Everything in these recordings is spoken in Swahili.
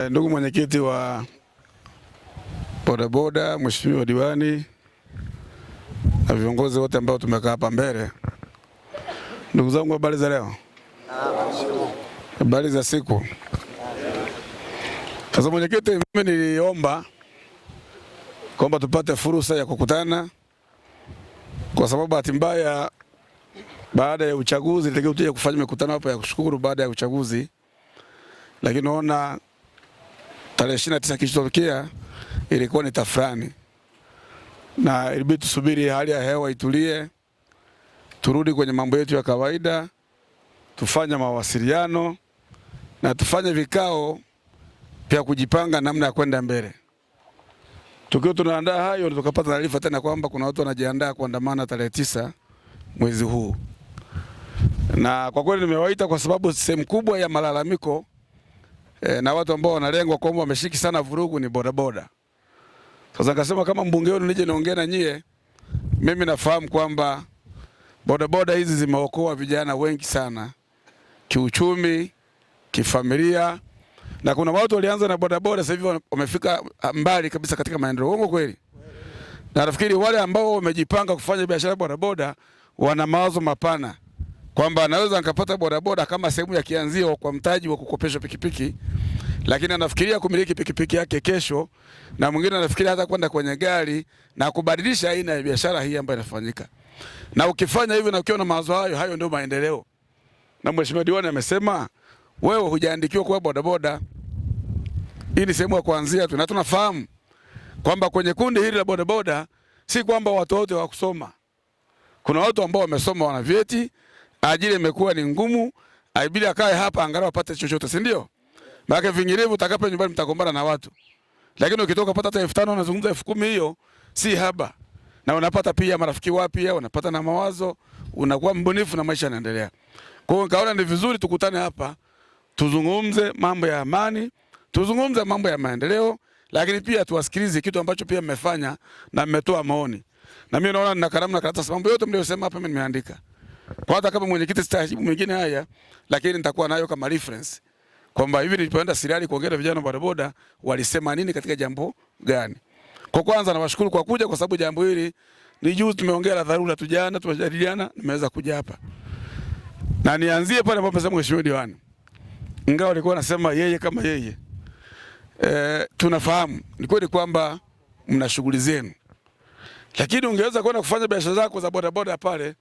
Ndugu mwenyekiti wa bodaboda, mheshimiwa diwani na viongozi wote ambao tumekaa hapa mbele. Ndugu zangu, habari za leo? Habari za siku? Sasa mwenyekiti, mimi niliomba kwamba tupate fursa ya kukutana kwa sababu bahati mbaya baada ya uchaguzi nilitakiwa tuje kufanya mikutano hapa ya kushukuru baada ya uchaguzi, lakini naona tarehe 29 kilichotokea ilikuwa ni tafrani, na ilibidi tusubiri hali ya hewa itulie, turudi kwenye mambo yetu ya kawaida, tufanye mawasiliano na tufanye vikao pia kujipanga namna ya kwenda mbele. Tukiwa tunaandaa hayo, tukapata taarifa tena kwamba kuna watu wanajiandaa kuandamana tarehe 9 mwezi huu. Na kwa kweli nimewaita kwa sababu sehemu kubwa ya malalamiko na watu ambao wanalengwa kwamba wameshiki sana vurugu ni bodaboda. Sasa nikasema kama mbunge wenu nije niongee na nyie, mimi nafahamu kwamba bodaboda hizi zimeokoa vijana wengi sana kiuchumi, kifamilia, na kuna watu walianza na bodaboda sasa hivi wamefika mbali kabisa katika maendeleo. Uongo kweli? Na nafikiri wale ambao wamejipanga kufanya biashara bodaboda wana mawazo mapana kwamba anaweza nikapata bodaboda kama sehemu ya kianzio kwa mtaji wa kukopesha pikipiki, lakini anafikiria kumiliki pikipiki yake kesho, na mwingine anafikiria hata kwenda kwenye gari na kubadilisha aina ya biashara hii ambayo inafanyika. Na ukifanya hivyo na ukiwa na mawazo hayo ndio maendeleo. Na mheshimiwa diwani amesema wewe hujaandikiwa kwa bodaboda. Hii ni sehemu ya kuanzia tu, na tunafahamu kwamba kwenye kundi hili la bodaboda si kwamba watu wote wa kusoma. Kuna watu ambao wamesoma, wana vyeti, ajira imekuwa ni ngumu, aibidi akae hapa angalau apate chochote, si ndio? Maana vinginevyo utakapo nyumbani mtagombana na watu. Lakini ukitoka kupata hata 5,000 unazungumza 10,000, hiyo si haba. Na unapata pia marafiki wapya, unapata na mawazo, unakuwa mbunifu na maisha yanaendelea. Kwa hiyo nikaona ni vizuri tukutane hapa, tuzungumze mambo ya amani, tuzungumze mambo ya maendeleo, lakini pia tuwasikilize kitu ambacho pia mmefanya na mmetoa maoni. Na mimi naona nina kalamu na karatasi, mambo yote mliyosema hapa mimi nimeandika. Kwa hata kama mwenyekiti sitajibu mengine haya, lakini nitakuwa nayo kama reference kwamba hivi nilipoenda Sirari kuongea na vijana bodaboda walisema nini katika jambo gani. Kwa kwanza nawashukuru kwa kuja, kwa sababu jambo hili ni juzi tumeongea la dharura tu, jana tumejadiliana, nimeweza kuja hapa. Na nianzie pale ambapo msemo mheshimiwa diwani, ingawa alikuwa anasema yeye kama yeye, tunafahamu ni kweli kwamba mna shughuli zenu, lakini ungeweza kwenda kufanya biashara zako za bodaboda pale,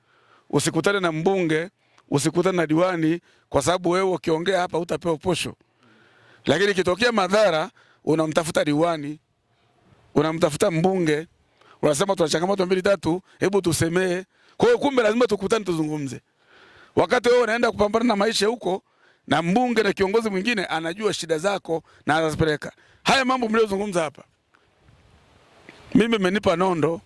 usikutane na mbunge, usikutane na diwani, kwa sababu wewe ukiongea hapa utapewa posho. Lakini kitokea madhara unamtafuta diwani, unamtafuta mbunge, unasema tuna changamoto 2 3, hebu tusemee. Kwa hiyo kumbe lazima tukutane tuzungumze. Wakati wewe unaenda kupambana na maisha huko, na mbunge na kiongozi mwingine anajua shida zako na anazipeleka. Haya mambo mliozungumza hapa, mimi mmenipa nondo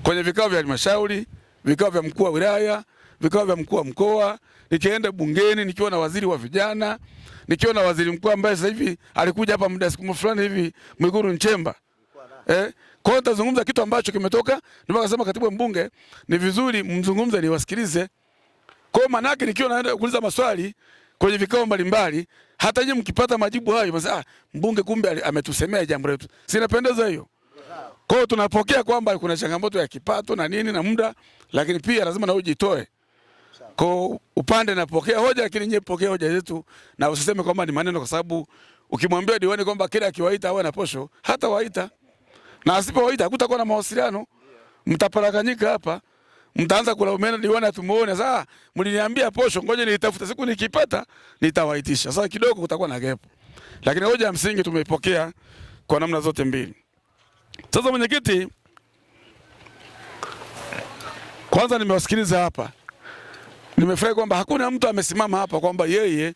kwenye vikao vya halmashauri, vikao vya mkuu wa wilaya, vikao vya mkuu wa mkoa, nikienda bungeni nikiwa na waziri wa vijana, nikiwa na waziri mkuu ambaye sasa hivi alikuja hapa muda siku fulani hivi, Mwigulu Nchemba. Kwa hiyo tazungumza kitu ambacho kimetoka, ndio akasema katibu mbunge ni vizuri mzungumze ni wasikilize. Kwa hiyo maana yake nikiwa naenda kuuliza maswali kwenye vikao mbalimbali, hata nyinyi mkipata majibu hayo msema mbunge kumbe ametusemea jambo letu. Sinapendeza hiyo. Kwa hiyo tunapokea kwamba kuna changamoto ya kipato na nini na muda, lakini pia lazima na ujitoe. Kwa upande napokea hoja, lakini nyie pokea hoja zetu na usiseme kwamba ni maneno, kwa sababu ukimwambia diwani kwamba kila akiwaita awe na posho, hata waita. Na asipowaita hakutakuwa na mawasiliano. Mtaparakanyika hapa. Mtaanza kulaumiana diwani atumuone. Sasa mliniambia posho, ngoja nitafuta, siku nikipata nitawaitisha. Sasa kidogo kutakuwa na gap. Lakini hoja ya msingi tumeipokea kwa namna zote mbili. Sasa mwenyekiti, kwanza nimewasikiliza hapa. Nimefurahi kwamba hakuna mtu amesimama hapa kwamba yeye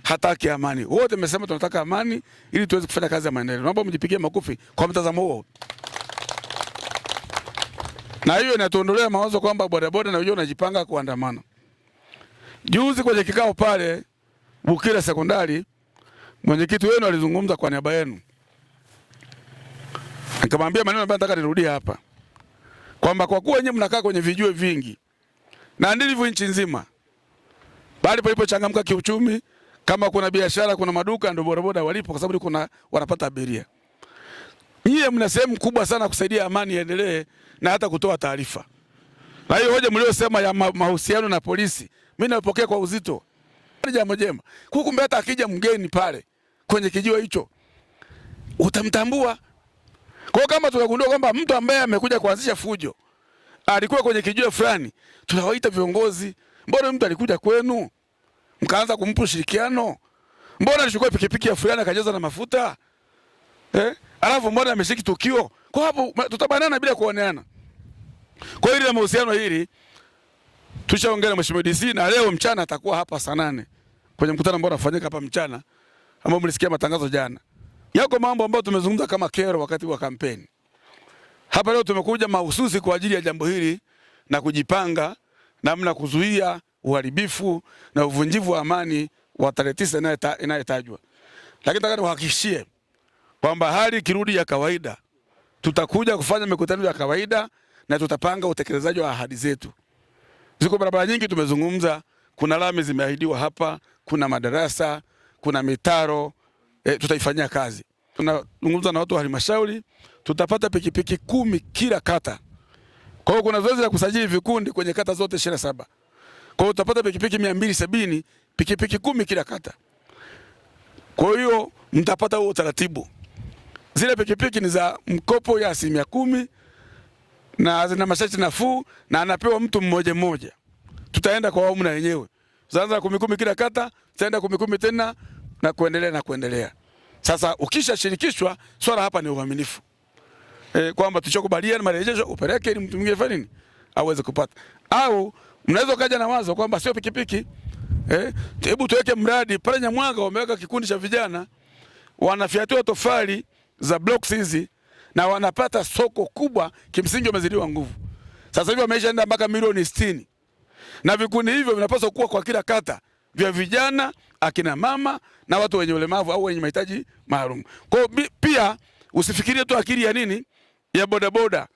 hataki amani. Wote wamesema tunataka amani ili tuweze kufanya kazi ya maendeleo. Naomba mjipigie makofi kwa mtazamo huo. Na hiyo inatuondolea mawazo kwamba bodaboda na wenyewe unajipanga kuandamana. Juzi kwenye kikao pale Bukira Sekondari, mwenyekiti wenu alizungumza kwa niaba yenu. Nikamwambia maneno ambayo nataka nirudie hapa. Kwamba kwa kuwa nyinyi mnakaa kwenye vijue vingi, na ndivyo nchi nzima, bali palipochangamka kiuchumi, Kama kuna biashara, kuna maduka, ndio bodaboda walipo, kwa sababu kuna wanapata abiria. Nyie mna sehemu kubwa sana kusaidia amani iendelee na hata kutoa taarifa. Na hiyo hoja mliosema ya mahusiano na polisi, mimi napokea kwa uzito. Ni jambo jema. Kumbe hata akija mgeni pale kwenye kijiwe hicho utamtambua. Kwa kama tunagundua kwamba mtu ambaye amekuja kuanzisha fujo alikuwa kwenye kijiwe fulani, tunawaita viongozi. Mbona mtu alikuja kwenu mkaanza kumpa ushirikiano? Mbona alichukua pikipiki ya fulani akajaza na mafuta? Alafu mbona ameshiki tukio? Kwa hapo tutabanana bila kuoneana. Kwa hiyo ile mahusiano hili tushaongea na Mheshimiwa DC, na leo mchana atakuwa hapa saa 8 kwenye mkutano ambao unafanyika hapa mchana, ambao mlisikia matangazo jana. Yako mambo ambayo tumezungumza kama kero wakati wa kampeni. Hapa leo tumekuja mahususi kwa ajili ya jambo hili na kujipanga namna kuzuia uharibifu na uvunjivu wa amani wa tarehe 9 inayotajwa. Lakini nataka niwahakikishie kwamba hali kirudi ya kawaida, tutakuja kufanya mikutano ya kawaida na tutapanga utekelezaji wa ahadi zetu. Ziko barabara nyingi tumezungumza, kuna lami zimeahidiwa hapa, kuna madarasa, kuna mitaro, tutaifanyia kazi. Tunazungumza na watu wa halmashauri, tutapata pikipiki 10 kila kata. Kwa hiyo kuna zoezi la kusajili vikundi kwenye kata zote 27. Kwa hiyo tutapata pikipiki 270, pikipiki 10 kila kata. Kwa hiyo mtapata huo utaratibu. Zile pikipiki ni za mkopo ya 10% na zina masharti nafuu na anapewa mtu mmoja mmoja. Tutaenda kwa awamu na wenyewe. Tutaanza 10 kila kata, tutaenda 10 tena na kuendelea. Sasa ukishashirikishwa, swala hapa ni uaminifu. Kwamba tuchokubaliana marejesho upeleke ili mtu mwingine fanye nini? Aweze kupata. Au mnaweza kaja na wazo kwamba sio pikipiki. Hebu tuweke mradi pale Nyamwanga, wameweka kikundi cha vijana wanafiatua tofali za blocks hizi na wanapata soko kubwa, kimsingi wamezidiwa nguvu. Sasa hivi wameshaenda mpaka milioni 60. Na vikundi hivyo vinapaswa kuwa kwa kila kata vya vijana, akina mama na watu wenye ulemavu au wenye mahitaji maalum. Kwa hiyo pia usifikirie tu akili ya nini ya bodaboda.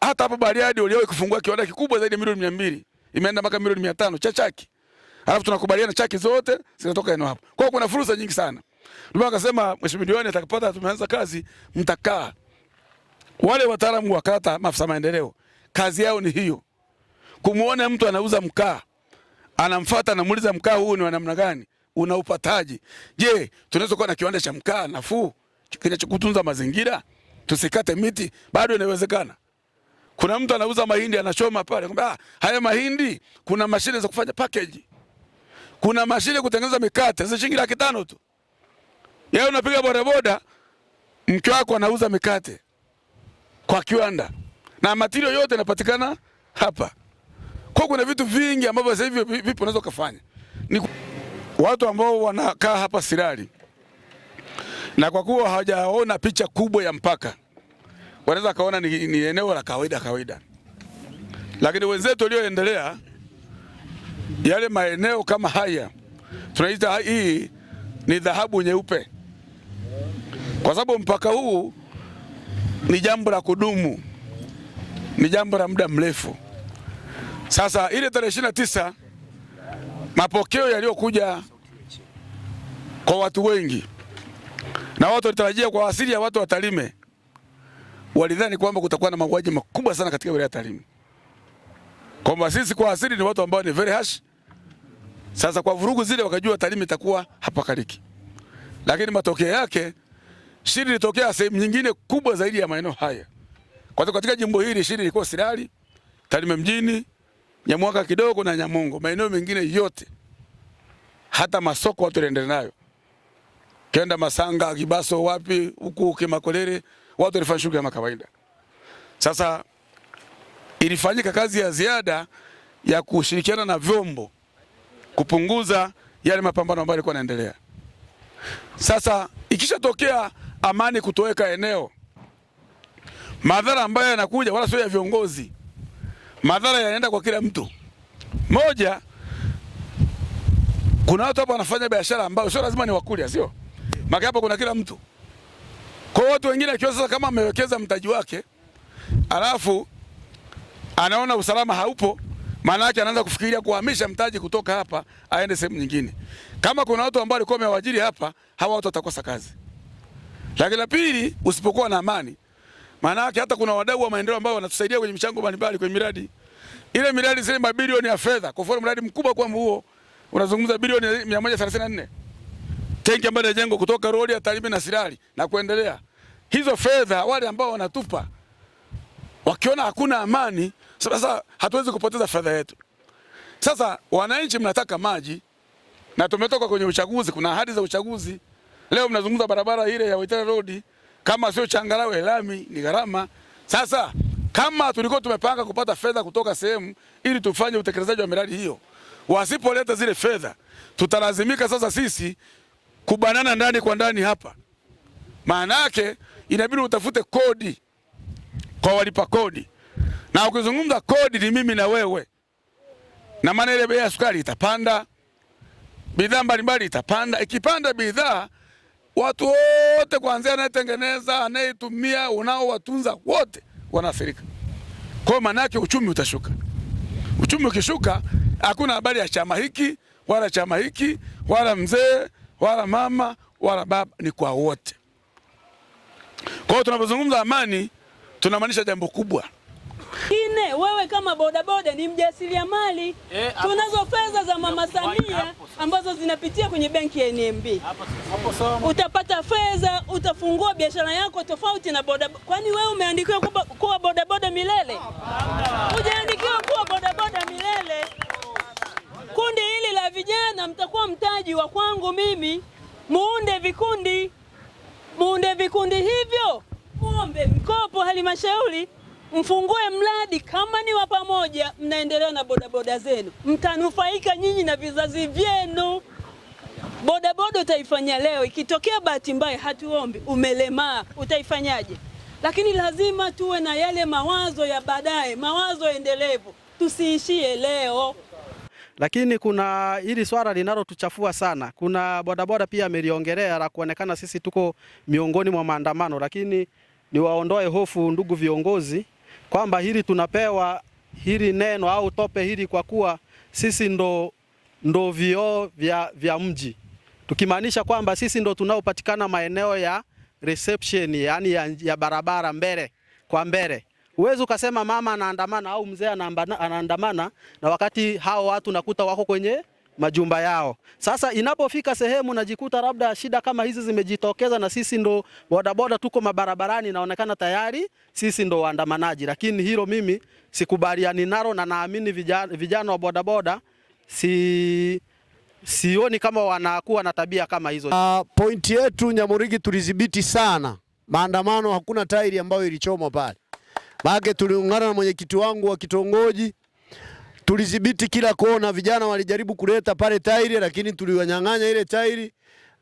Hata hapo Bariadi waliwahi kufungua kiwanda kikubwa zaidi ya milioni 200. Imeenda mpaka milioni 500 cha chaki. Alafu tunakubaliana chaki zote zinatoka eneo hapo. Kwa hiyo kuna fursa nyingi sana. Ndio akasema Mheshimiwa Diwani atakapata tumeanza kazi, mtakaa. Wale wataalamu wa kata, maafisa maendeleo, kazi yao ni hiyo. Kumuona mtu anauza mkaa, anamfuata anamuuliza mkaa huu ni wa namna gani? Unaupataje? Je, tunaweza kuwa na kiwanda cha mkaa nafuu kinachokutunza mazingira? Tusikate miti, bado inawezekana. Kuna mtu anauza mahindi anachoma pale, kwamba haya mahindi kuna mashine za kufanya package. Kuna mashine kutengeneza mikate, za shilingi 500 tu. Yeye unapiga bodaboda, mke wako anauza mikate kwa kiwanda. Na material yote yanapatikana hapa. Kwa kuna vitu vingi ambavyo sasa hivi vipo unaweza kufanya. Ni watu ambao wanakaa hapa Sirari. Na kwa kuwa hawajaona picha kubwa ya mpaka, wanaweza kaona ni eneo la kawaida. Lakini wenzetu walioendelea, yale maeneo kama haya tunaita hii ni dhahabu nyeupe. Kwa sababu mpaka huu ni jambo la kudumu. Ni jambo la muda mrefu. Sasa ile tarehe 29 mapokeo yaliyokuja kwa watu wengi na watu walitarajia kwa asili ya watu wa Tarime, walidhani kwamba kutakuwa na mauaji makubwa sana katika wilaya ya Tarime. Kwamba sisi kwa asili ni watu ambao ni very harsh. Sasa kwa vurugu zile wakajua Tarime itakuwa hapakaliki. Lakini matokeo yake shida ilitokea sehemu nyingine kubwa zaidi ya maeneo haya. Kwa sababu katika jimbo hili shida ilikuwa Sirari, Tarime mjini, Nyamwanga kidogo na Nyamongo, maeneo mengine yote. Hata masoko watu waliendelea nayo. Kenda Masanga, Kibaso wapi, huku Kimakolere, watu walifanya shughuli kama kawaida. Sasa ilifanyika kazi ya ziada ya kushirikiana na vyombo kupunguza yale mapambano ambayo yalikuwa yanaendelea. Sasa ikishatokea amani kutoweka eneo, madhara ambayo yanakuja wala sio ya viongozi. Madhara yanaenda kwa kila mtu. Moja, kuna watu hapa wanafanya biashara ambayo sio lazima ni wakulia, sio? Maka hapa kuna kila mtu. Kwa watu wengine akiwa sasa kama amewekeza mtaji wake, alafu anaona usalama haupo, maana yake anaanza kufikiria kuhamisha mtaji kutoka hapa aende sehemu nyingine. Kama kuna watu ambao walikuwa wamewaajiri hapa, hawa watu watakosa kazi. Lakini la pili, usipokuwa na amani, maana yake hata kuna wadau wa maendeleo ambao wanatusaidia kwenye michango mbalimbali kwenye miradi. Ile miradi zile mabilioni ya fedha, kwa mfano mradi mkubwa kwa huo unazungumza bilioni 134. Tenki ambayo inajengwa kutoka Rodi ya Tarime na Sirari na kuendelea. Hizo fedha wale ambao wanatupa wakiona hakuna amani, sasa hatuwezi kupoteza fedha yetu. Sasa wananchi mnataka maji na tumetoka kwenye uchaguzi, kuna ahadi za uchaguzi. Leo mnazungumza barabara ile ya Waitara Road, kama sio changarawe lami ni gharama. Sasa kama tulikuwa tumepanga kupata fedha kutoka sehemu ili tufanye utekelezaji wa miradi hiyo, wasipoleta zile fedha, tutalazimika sasa sisi kubanana ndani kwa ndani hapa. Maana yake inabidi utafute kodi kwa walipa kodi. Na ukizungumza kodi ni mimi na wewe. Na maana ile bei ya sukari itapanda, bidhaa mbalimbali itapanda. Ikipanda bidhaa, watu wote kuanzia anayetengeneza, anayetumia, unaowatunza wote wanaathirika. Kwa maana yake uchumi utashuka. Uchumi ukishuka, hakuna habari ya chama hiki, wala chama hiki, wala mzee, wala mama, wala baba, ni kwa wote. Kwa hiyo tunapozungumza amani, tunamaanisha jambo kubwa. Ine, wewe kama bodaboda ni mjasiriamali. Tunazo fedha za Mama Samia ambazo zinapitia kwenye benki ya NMB. Utapata fedha, utafungua biashara yako tofauti na bodaboda. Kwani wewe umeandikiwa kuwa bodaboda milele? Hujaandikiwa kuwa bodaboda milele. Kundi hili la vijana mtakuwa mtaji wa kwangu mimi. Muunde vikundi hivyo. Muombe mkopo halmashauri. Mfungue mradi kama ni wa pamoja, mnaendelea na bodaboda zenu. Mtanufaika nyinyi na vizazi vyenu. Bodaboda utaifanya leo, ikitokea bahati mbaya hatuombi umelemaa, utaifanyaje? Lakini lazima tuwe na yale mawazo ya baadaye, mawazo endelevu. Tusiishie leo. Lakini kuna hili swala linalotuchafua sana. Kuna bodaboda pia ameliongelea la kuonekana sisi tuko miongoni mwa maandamano, lakini niwaondoe hofu ndugu viongozi kwamba hili tunapewa hili neno au tope hili kwa kuwa sisi ndo vioo vya mji. Tukimaanisha kwamba sisi ndo tunaopatikana maeneo ya reception, yani ya barabara mbele kwa mbele. Uwezo ukasema mama anaandamana au mzee anaandamana na wakati hao watu nakuta wako kwenye majumba yao. Sasa inapofika sehemu najikuta labda shida kama hizi zimejitokeza na sisi ndo bodaboda tuko mabarabarani, naonekana tayari sisi ndo waandamanaji. Lakini hilo mimi sikubaliani nalo na naamini vijana wa bodaboda sioni kama wanakuwa na tabia kama hizo. Pointi yetu Nyamurigi tulidhibiti sana maandamano, hakuna tairi ambayo ilichomwa pale. Maana tuliungana na mwenyekiti wangu wa kitongoji, tulidhibiti kila kona. Vijana walijaribu kuleta pale tairi, lakini tuliwanyang'anya ile tairi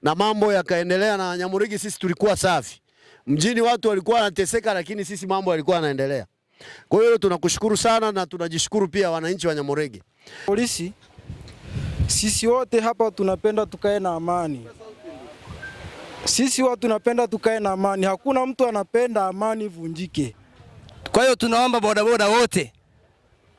na mambo yakaendelea. Na Nyamurigi sisi tulikuwa safi. Mjini watu walikuwa wanateseka, lakini sisi mambo yalikuwa yanaendelea. Kwa hiyo tunakushukuru sana na tunajishukuru pia wananchi wa Nyamurigi. Polisi, sisi wote hapa tunapenda tukae na amani. Sisi wote tunapenda tukae na amani. Hakuna mtu anapenda amani vunjike. Kwa hiyo tunaomba bodaboda wote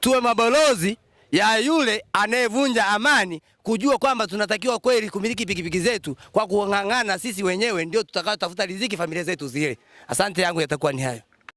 tuwe mabalozi ya yule anayevunja amani, kujua kwamba tunatakiwa kweli kumiliki pikipiki zetu kwa kung'ang'ana sisi wenyewe ndio tutakao tafuta riziki familia zetu zile. Asante yangu yatakuwa ni hayo.